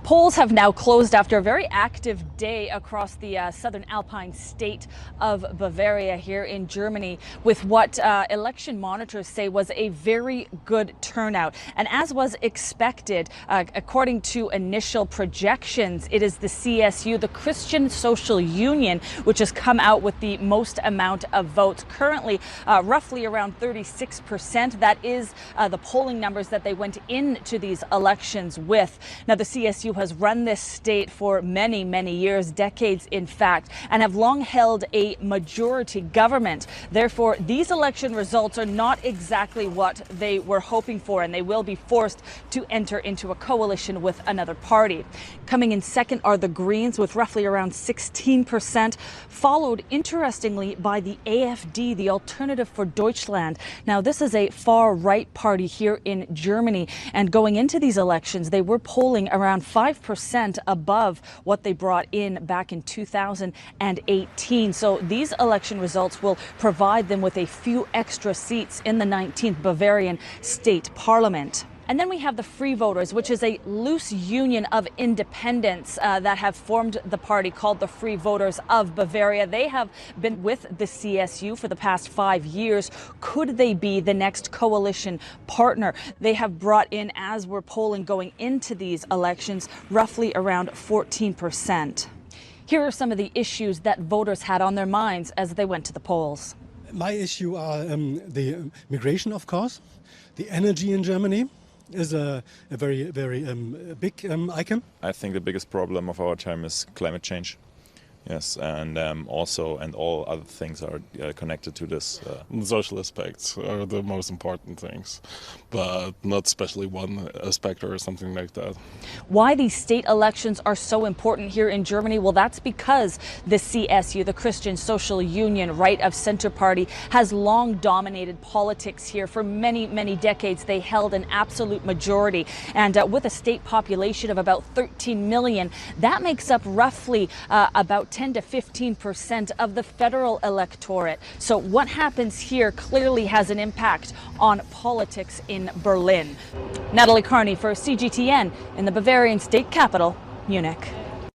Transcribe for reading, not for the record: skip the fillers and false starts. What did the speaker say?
Polls have now closed after a very active day across the southern Alpine state of Bavaria here in Germany, with what election monitors say was a very good turnout. And as was expected, according to initial projections, it is the CSU, the Christian Social Union, which has come out with the most amount of votes. Currently, roughly around 36%. That is the polling numbers that they went into these elections with. Now, the CSU has run this state for many, many years, decades in fact, and have long held a majority government. Therefore, these election results are not exactly what they were hoping for, and they will be forced to enter into a coalition with another party. Coming in second are the Greens with roughly around 16%, followed interestingly by the AfD, the Alternative for Deutschland. Now, this is a far-right party here in Germany, and going into these elections, they were polling around 5% above what they brought in back in 2018. So these election results will provide them with a few extra seats in the 19th Bavarian state parliament. And then we have the Free Voters, which is a loose union of independents that have formed the party called the Free Voters of Bavaria. They have been with the CSU for the past 5 years. Could they be the next coalition partner? They have brought in, as we're polling going into these elections, roughly around 14%. Here are some of the issues that voters had on their minds as they went to the polls. My issue are the migration, of course, the energy in Germany is a very big icon. I think the biggest problem of our time is climate change. Yes, and also, and all other things are connected to this. Social aspects are the most important things, but not especially one aspect or something like that. Why these state elections are so important here in Germany? Well, that's because the CSU, the Christian Social Union, right of center party, has long dominated politics here. For many, many decades, they held an absolute majority. And with a state population of about 13 million, that makes up roughly about 10 to 15% of the federal electorate. So what happens here clearly has an impact on politics in Berlin. Natalie Carney for CGTN in the Bavarian state capital, Munich.